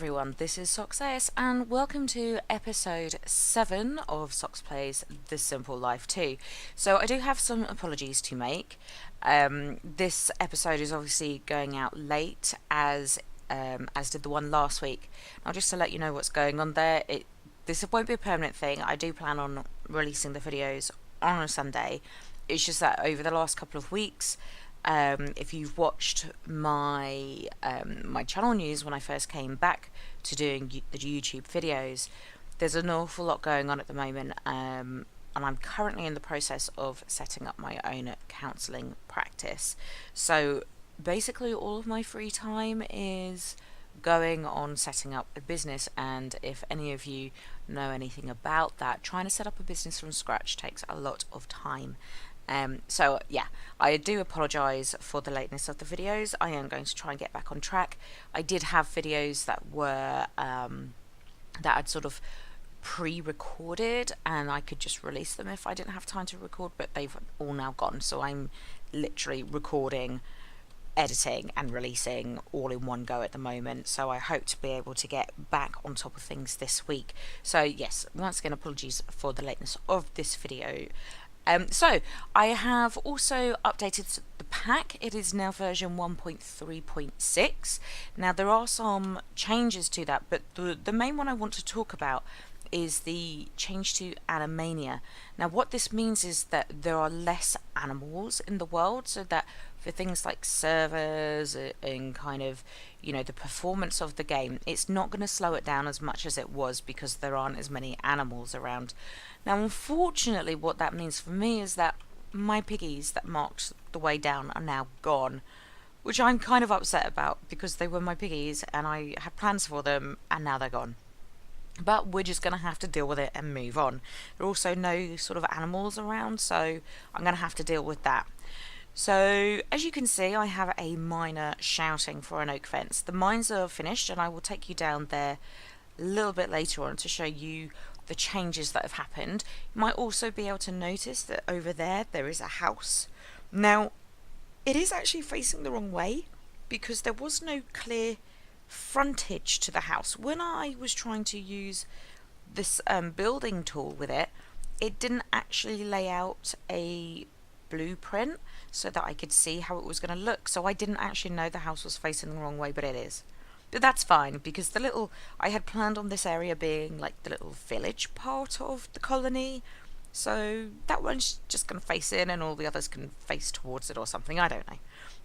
everyone, this is Sox and welcome to episode 7 of Sox Plays The Simple Life 2. So I do have some apologies to make. This episode is obviously going out late as did the one last week. Now just to let you know what's going on there, this won't be a permanent thing. I do plan on releasing the videos on a Sunday. It's just that over the last couple of weeks, if you've watched my my channel news when I first came back to doing the YouTube videos, there's an awful lot going on at the moment, and I'm currently in the process of setting up my own counselling practice. So basically all of my free time is going on setting up a business, and if any of you know anything about that, trying to set up a business from scratch takes a lot of time. So yeah, I do apologise for the lateness of the videos. I am going to try and get back on track. I did have videos that were that I'd sort of pre-recorded and I could just release them if I didn't have time to record, but they've all now gone, so I'm literally recording, editing and releasing all in one go at the moment. So I hope to be able to get back on top of things this week. So yes, once again, apologies for the lateness of this video. So I have also updated the pack. It is now version 1.3.6. Now there are some changes to that, but the main one I want to talk about is the change to Animania. Now what this means is that there are less animals in the world, so that for things like servers and kind of, you know, the performance of the game, it's not going to slow it down as much as it was because there aren't as many animals around. Now unfortunately what that means for me is that my piggies that marked the way down are now gone, which I'm kind of upset about because they were my piggies and I had plans for them and now they're gone. But we're just going to have to deal with it and move on. There are also no sort of animals around, so I'm going to have to deal with that. So as you can see, I have a miner shouting for an oak fence. The mines are finished and I will take you down there a little bit later on to show you the changes that have happened. You might also be able to notice that over there is a house. Now it is actually facing the wrong way because there was no clear frontage to the house. When I was trying to use this building tool with it, it didn't actually lay out a blueprint so that I could see how it was going to look, so I didn't actually know the house was facing the wrong way, but it is. But that's fine because I had planned on this area being like the little village part of the colony, so that one's just going to face in and all the others can face towards it or something, I don't know.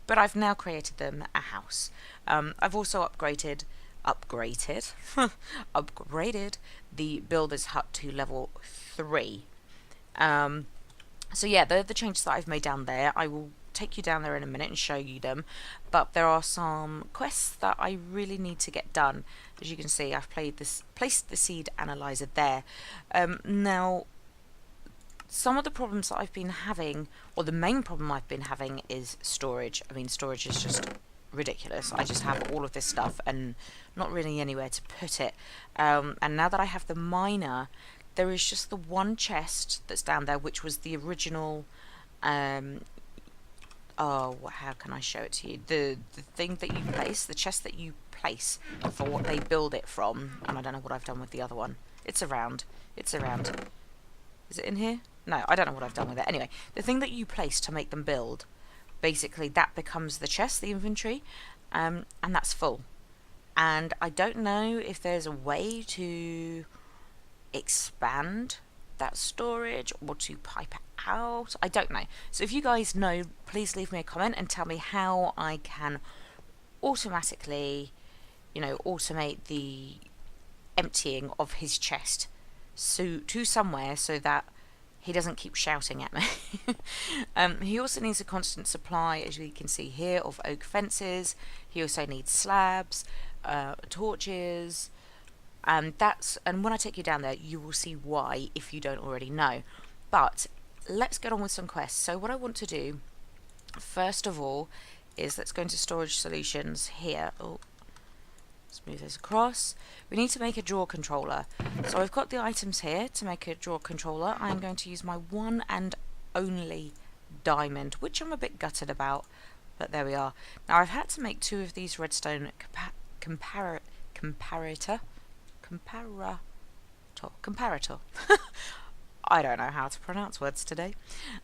But I've now created them a house. I've also upgraded the builder's hut to level 3. So yeah, the changes that I've made down there, I will take you down there in a minute and show you them. But there are some quests that I really need to get done. As you can see, I've placed the seed analyzer there. Now, some of the problems that I've been having, or the main problem I've been having, is storage. I mean, storage is just ridiculous. I just have all of this stuff and not really anywhere to put it. And now that I have the miner, there is just the one chest that's down there, which was the original, how can I show it to you? The thing that you place, the chest that you place for what they build it from. And I don't know what I've done with the other one. It's around. Is it in here? No, I don't know what I've done with it. Anyway, the thing that you place to make them build, basically that becomes the chest, the inventory, and that's full. And I don't know if there's a way to expand that storage or to pipe it out. I don't know. So if you guys know, please leave me a comment and tell me how I can automatically, you know, automate the emptying of his chest to somewhere so that he doesn't keep shouting at me. He also needs a constant supply, as you can see here, of oak fences. He also needs slabs, torches, and when I take you down there, you will see why if you don't already know. But let's get on with some quests. So what I want to do, first of all, is let's go into storage solutions here. Oh, let's move this across. We need to make a drawer controller. So I've got the items here to make a drawer controller. I'm going to use my one and only diamond, which I'm a bit gutted about, but there we are. Now I've had to make 2 of these redstone comparator. Comparator. I don't know how to pronounce words today.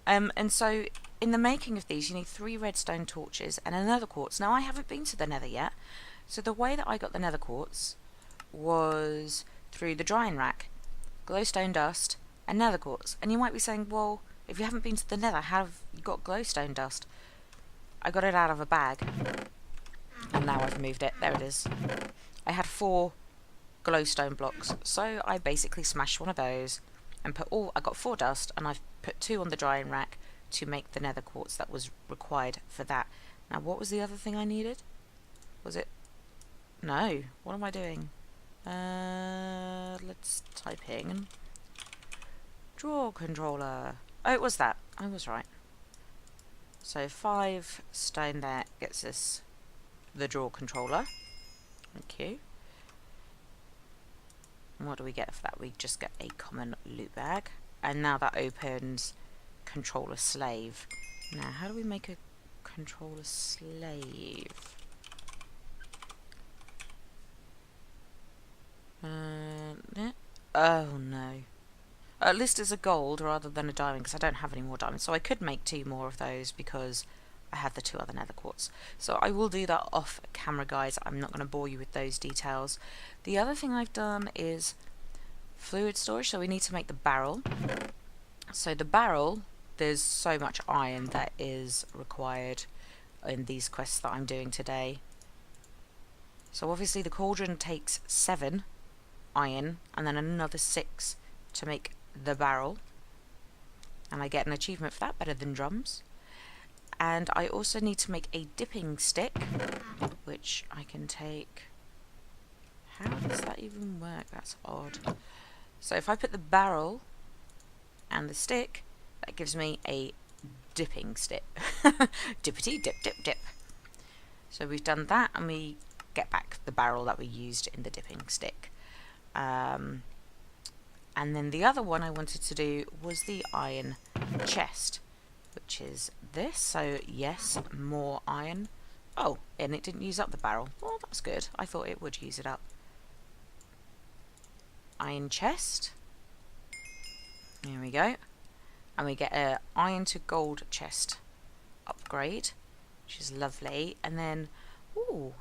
And so in the making of these, you need 3 redstone torches and a nether quartz. Now I haven't been to the nether yet, so the way that I got the nether quartz was through the drying rack, glowstone dust, and nether quartz. And you might be saying, well, if you haven't been to the nether, how have you got glowstone dust? I got it out of a bag, and now I've moved it. There it is. I had 4 glowstone blocks, so I basically smashed one of those and I got 4 dust, and I've put 2 on the drying rack to make the nether quartz that was required for that. Now what was the other thing I needed? Was it? No, what am I doing? Let's type in draw controller. Oh, it was that. I was right. So 5 stone there gets us the draw controller. Thank you. And what do we get for that? We just get a common loot bag. And now that opens controller slave. Now, how do we make a controller slave? Oh no. At least it's a gold rather than a diamond, because I don't have any more diamonds. So I could make 2 more of those because I had the 2 other nether quartz. So I will do that off camera, guys. I'm not going to bore you with those details. The other thing I've done is fluid storage. So we need to make the barrel. So the barrel, there's so much iron that is required in these quests that I'm doing today. So obviously the cauldron takes 7 iron and then another 6 to make the barrel. And I get an achievement for that, better than drums. And I also need to make a dipping stick, which I can take... How does that even work? That's odd. So if I put the barrel and the stick, that gives me a dipping stick. Dippity dip dip dip. So we've done that, and we get back the barrel that we used in the dipping stick. And then the other one I wanted to do was the iron chest, which is this. So yes, more iron. Oh, and it didn't use up the barrel. Well, that's good. I thought it would use it up. Iron chest. There we go. And we get a iron to gold chest upgrade, which is lovely. And then, ooh,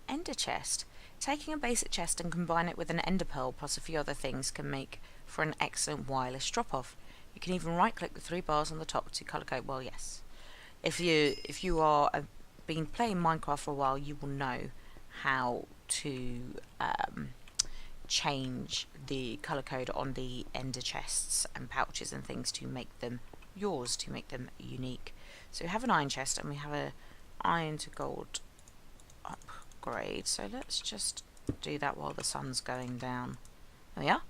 ender chest. Taking a basic chest and combine it with an ender pearl plus a few other things can make for an excellent wireless drop-off. You can even right-click the 3 bars on the top to color code. Well, yes. If you are been playing Minecraft for a while, you will know how to change the color code on the ender chests and pouches and things to make them yours, to make them unique. So we have an iron chest and we have a iron to gold upgrade. So let's just do that while the sun's going down. There we are.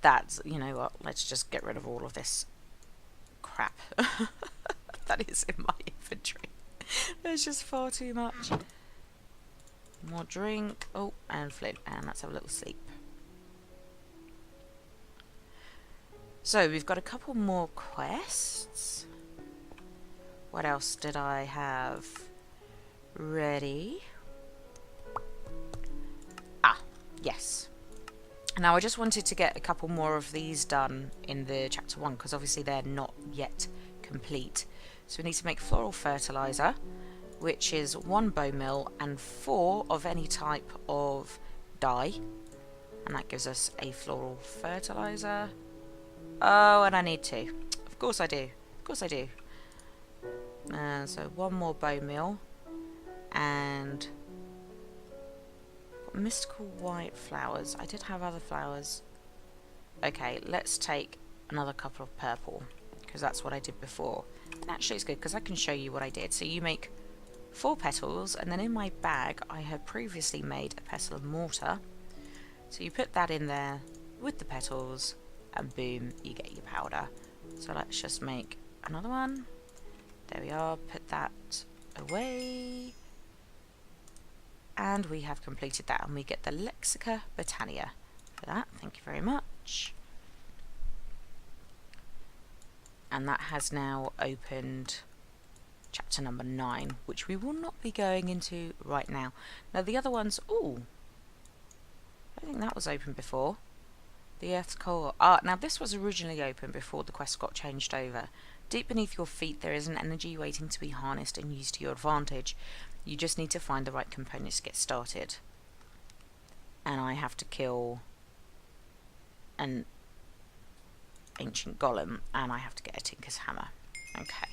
That's, you know what, let's just get rid of all of this crap that is in my inventory. There's just far too much. More drink. Oh, and flip. And let's have a little sleep. So we've got a couple more quests. What else did I have ready? Ah, yes. Now I just wanted to get a couple more of these done in the chapter 1 because obviously they're not yet complete. So we need to make floral fertilizer, which is 1 bone meal and 4 of any type of dye, and that gives us a floral fertilizer. Oh, and I need 2. Of course I do. Of course I do. So 1 more bone meal and mystical white flowers. I did have other flowers. Okay, let's take another couple of purple because that's what I did before. And actually it's good because I can show you what I did. So you make 4 petals, and then in my bag I had previously made a pestle of mortar. So you put that in there with the petals and boom, you get your powder. So let's just make another one. There we are, put that away. And we have completed that, and we get the Lexica Botania for that. Thank you very much. And that has now opened chapter number 9, which we will not be going into right now. Now the other ones, ooh, I think that was open before. The Earth's core. Now this was originally open before the quest got changed over. Deep beneath your feet there is an energy waiting to be harnessed and used to your advantage. You just need to find the right components to get started. And I have to kill an ancient golem, and I have to get a tinker's hammer. Okay.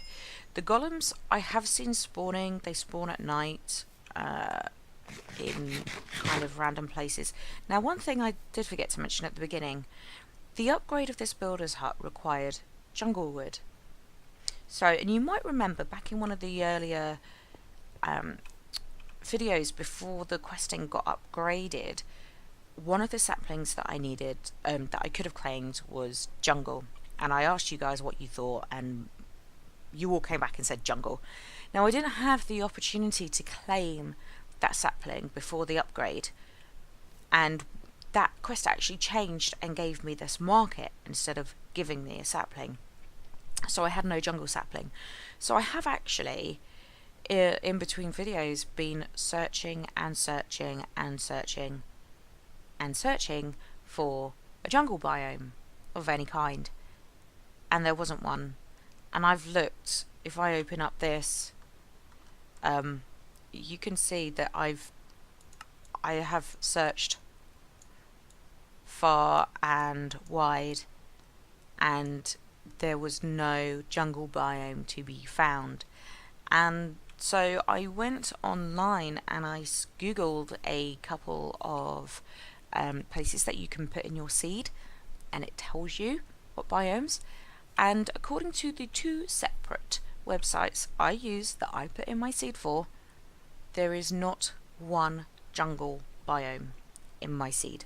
The golems I have seen spawning. They spawn at night in kind of random places. Now one thing I did forget to mention at the beginning, the upgrade of this builder's hut required jungle wood. So, and you might remember back in one of the earlier videos before the questing got upgraded, one of the saplings that I needed, that I could have claimed, was jungle. And I asked you guys what you thought, and you all came back and said jungle. Now I didn't have the opportunity to claim that sapling before the upgrade, and that quest actually changed and gave me this market instead of giving me a sapling. So I had no jungle sapling. So I have actually, in between videos, been searching and searching and searching and searching for a jungle biome of any kind, and there wasn't one. And I've looked. If I open up this, you can see that I have searched far and wide, and there was no jungle biome to be found. And so I went online and I googled a couple of places that you can put in your seed, and it tells you what biomes. And according to the 2 separate websites I use that I put in my seed for, there is not one jungle biome in my seed.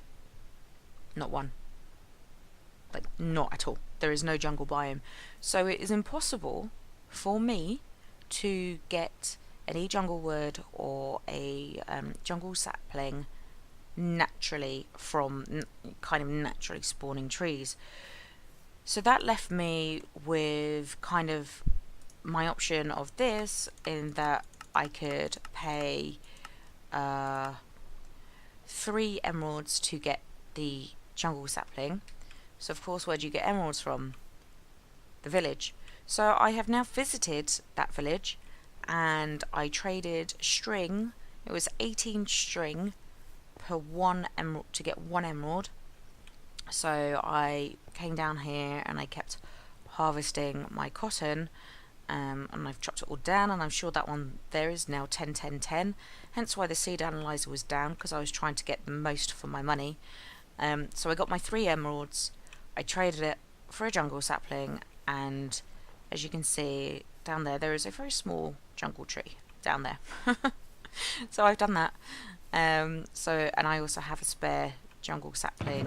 Not one. Like, not at all. There is no jungle biome. So it is impossible for me to get any jungle wood or a jungle sapling naturally from kind of naturally spawning trees. So that left me with kind of my option of this, in that I could pay 3 emeralds to get the jungle sapling. So of course, where do you get emeralds from? The village. So I have now visited that village, and I traded string. It was 18 string per 1 emerald to get 1 emerald. So I came down here and I kept harvesting my cotton, and I've chopped it all down, and I'm sure that one there is now 10 10 10, hence why the seed analyzer was down, because I was trying to get the most for my money. So I got my 3 emeralds, I traded it for a jungle sapling, and as you can see down there, there is a very small jungle tree down there. So I've done that. And I also have a spare jungle sapling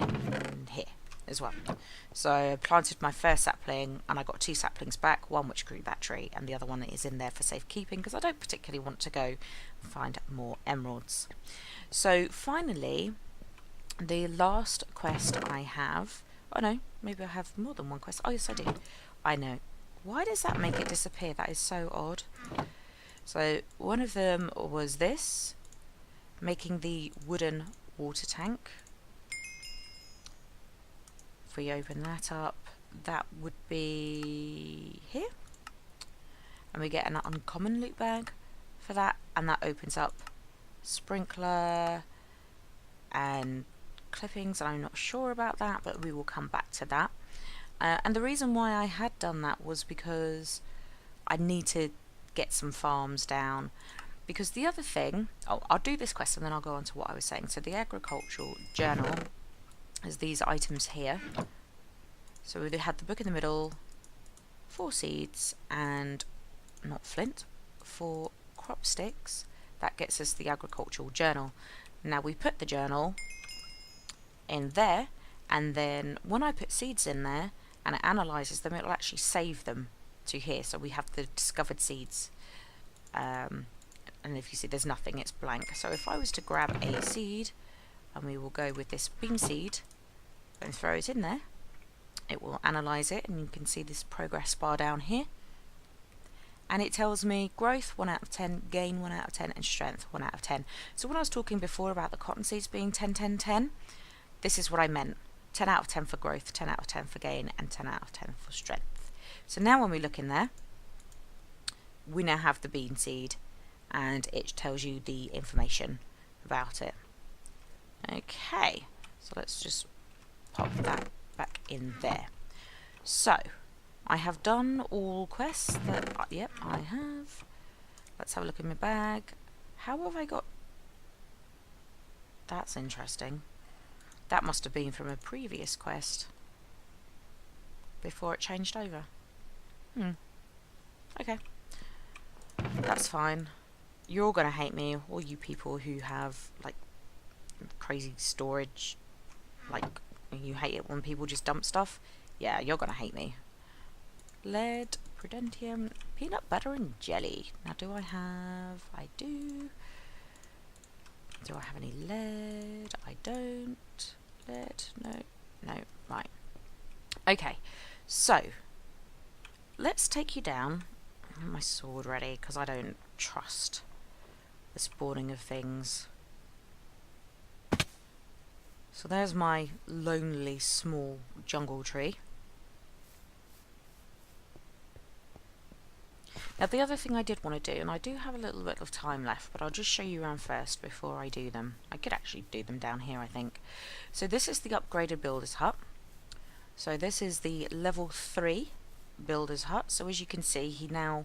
in here as well. So I planted my first sapling, and I got 2 saplings back, one which grew that tree, and the other one is in there for safekeeping, because I don't particularly want to go find more emeralds. So finally, the last quest I have, oh no, maybe I have more than one quest. Oh yes, I do. I know. Why does that make it disappear? That is so odd. So one of them was this, making the wooden water tank. If we open that up, that would be here, and we get an uncommon loot bag for that, and that opens up sprinkler and clippings. I'm not sure about that, but we will come back to that. And the reason why I had done that was because I need to get some farms down, because the other thing, I'll do this quest and then I'll go on to what I was saying. So the agricultural journal is these items here. So we had the book in the middle, 4 seeds, and not flint, 4 crop sticks. That gets us the agricultural journal. Now we put the journal in there, and then when I put seeds in there and it analyzes them, it'll actually save them to here. So we have the discovered seeds, and if you see there's nothing, it's blank. So if I was to grab a seed, and we will go with this bean seed and throw it in there, it will analyze it, and you can see this progress bar down here, and it tells me growth 1 out of 10, gain 1 out of 10, and strength 1 out of 10. So when I was talking before about the cotton seeds being 10, 10, 10, this is what I meant. 10 out of 10 for growth, 10 out of 10 for gain, and 10 out of 10 for strength. So now when we look in there, we now have the bean seed, and it tells you the information about it. Okay, so let's just pop that back in there. So I have done all quests that, yep, I have. Let's have a look in my bag. How have I got... That's interesting. That must have been from a previous quest before it changed over. Okay. That's fine. You're all gonna hate me, all you people who have, like, crazy storage. Like, you hate it when people just dump stuff. Yeah, you're gonna hate me. Lead, prudentium, peanut butter and jelly. Now do I have... I do. Do I have any lead? I don't. Lead? No. No. Right. Okay. So, let's take you down. I have my sword ready because I don't trust the spawning of things. So there's my lonely small jungle tree. Now the other thing I did want to do, and I do have a little bit of time left, but I'll just show you around first before I do them. I could actually do them down here, I think. So this is the upgraded builder's hut. So this is the level 3 builder's hut. So as you can see, he now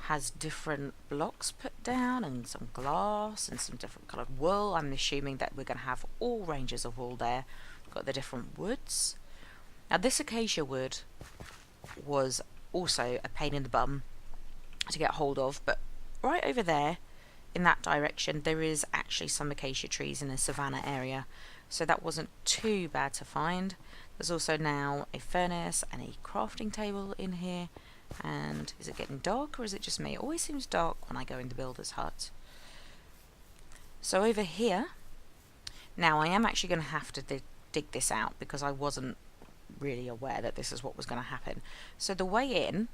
has different blocks put down and some glass and some different coloured wool. I'm assuming that we're going to have all ranges of wool there. Got the different woods. Now this acacia wood was also a pain in the bum to get hold of, but right over there in that direction there is actually some acacia trees in a savanna area, so that wasn't too bad to find. There's also now a furnace and a crafting table in here. And is it getting dark, or is it just me? It always seems dark when I go in the builder's hut. So over here, now I am actually going to have to dig this out because I wasn't really aware that this is what was going to happen. So the way in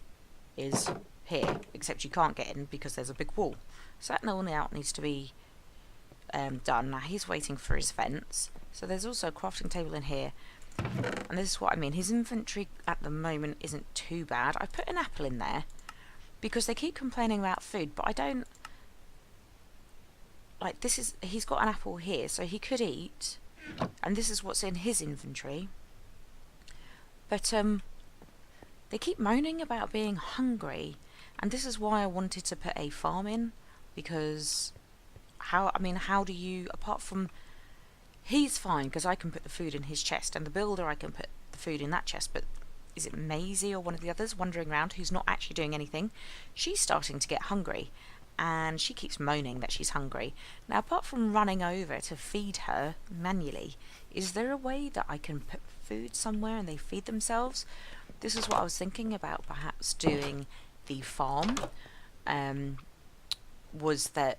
is here, except you can't get in because there's a big wall. So that only out needs to be done. Now he's waiting for his fence. So there's also a crafting table in here. And this is what I mean. His inventory at the moment isn't too bad. I put an apple in there because they keep complaining about food, but I don't... Like, this is... He's got an apple here, so he could eat. And this is what's in his inventory. But, they keep moaning about being hungry. And this is why I wanted to put a farm in. Because... How do you... Apart from... He's fine because I can put the food in his chest, and the builder I can put the food in that chest, but is it Maisie or one of the others wandering around who's not actually doing anything? She's starting to get hungry, and she keeps moaning that she's hungry. Now, apart from running over to feed her manually, is there a way that I can put food somewhere and they feed themselves? This is what I was thinking about perhaps doing the farm, was that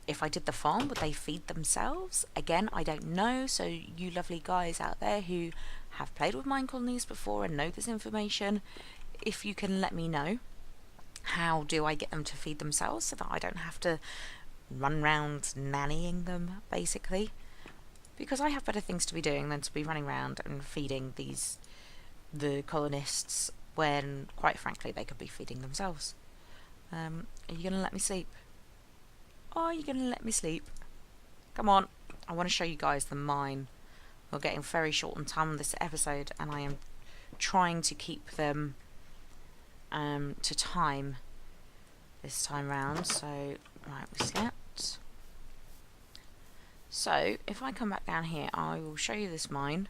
if I did the farm, would they feed themselves? Again, I don't know, so you lovely guys out there who have played with mine colonies before and know this information, if you can let me know, how do I get them to feed themselves so that I don't have to run around nannying them, basically? Because I have better things to be doing than to be running around and feeding the colonists when, quite frankly, they could be feeding themselves. Are you going to let me sleep? Are you going to let me sleep? Come on. I want to show you guys the mine. We're getting very short on time on this episode, and I am trying to keep them to time this time round. So, right, we slept. So, if I come back down here, I will show you this mine.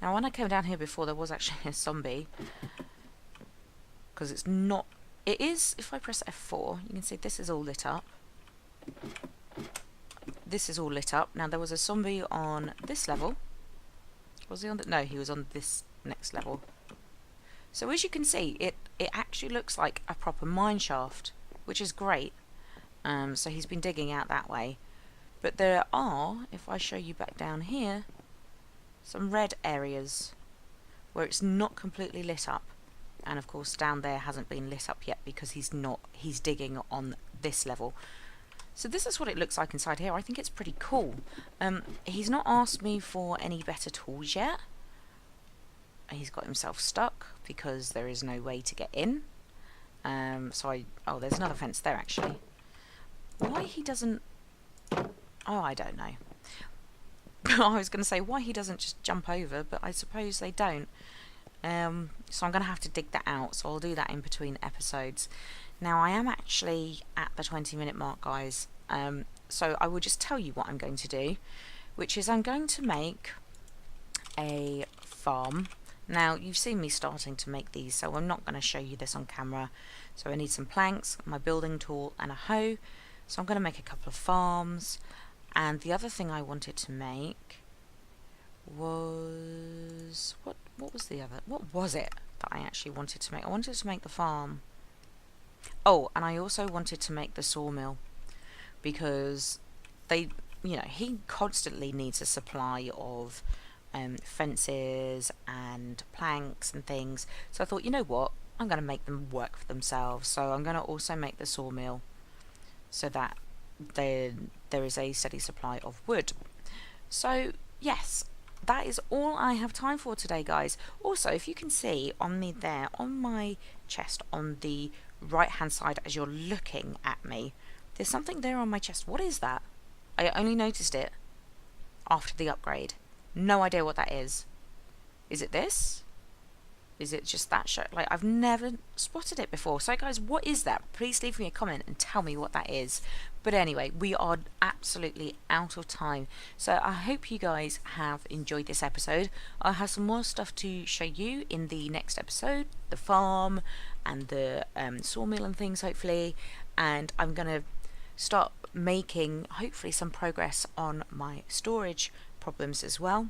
Now, when I came down here before, there was actually a zombie. Because it's not... It is, if I press F4, you can see this is all lit up. This is all lit up. Now there was a zombie on this level. Was he on the... No, he was on this next level. So as you can see, it actually looks like a proper mine shaft, which is great. So he's been digging out that way. But there are, if I show you back down here, some red areas where it's not completely lit up. and of course down there hasn't been lit up yet because he's digging on this level. So this is what it looks like inside here. I think it's pretty cool. He's not asked me for any better tools yet. He's got himself stuck because there is no way to get in. Oh, there's another fence there actually. Why he doesn't... Oh, I don't know. I was going to say why he doesn't just jump over, but I suppose they don't. So I'm going to have to dig that out, so I'll do that in between episodes. Now I am actually at the 20-minute mark, guys, so I will just tell you what I'm going to do, which is I'm going to make a farm. Now you've seen me starting to make these, so I'm not going to show you this on camera. So I need some planks, my building tool and a hoe. So I'm going to make a couple of farms, and the other thing I wanted to make was... What was it that I actually wanted to make? I wanted to make the farm. Oh, and I also wanted to make the sawmill, because he constantly needs a supply of fences and planks and things. So I thought, you know what, I'm going to make them work for themselves. So I'm going to also make the sawmill so that there is a steady supply of wood. So yes, that is all I have time for today, guys. Also, if you can see on me there, on my chest, on the right hand side as you're looking at me, there's something there on my chest. What is that? I only noticed it after the upgrade. No idea what that is. Is it this? Is it just that shirt? Like, I've never spotted it before. So guys, what is that? Please leave me a comment and tell me what that is. But anyway, we are absolutely out of time. So I hope you guys have enjoyed this episode. I'll have some more stuff to show you in the next episode. The farm and the sawmill and things, hopefully. And I'm going to start making, hopefully, some progress on my storage problems as well.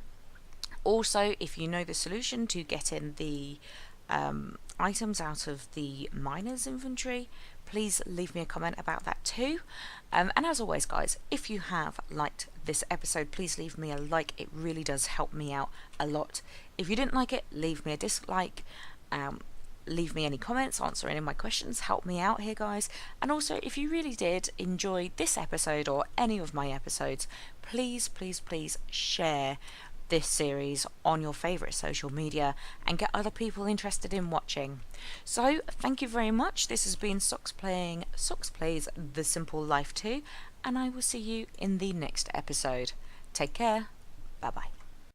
Also, if you know the solution to getting the items out of the miner's inventory, please leave me a comment about that too. And as always, guys, if you have liked this episode, please leave me a like. It really does help me out a lot. If you didn't like it, leave me a dislike. Leave me any comments, answer any of my questions, help me out here, guys. And also, if you really did enjoy this episode or any of my episodes, please share this series on your favourite social media and get other people interested in watching. So thank you very much. This has been Socks Plays The Simple Life 2, and I will see you in the next episode. Take care. Bye bye.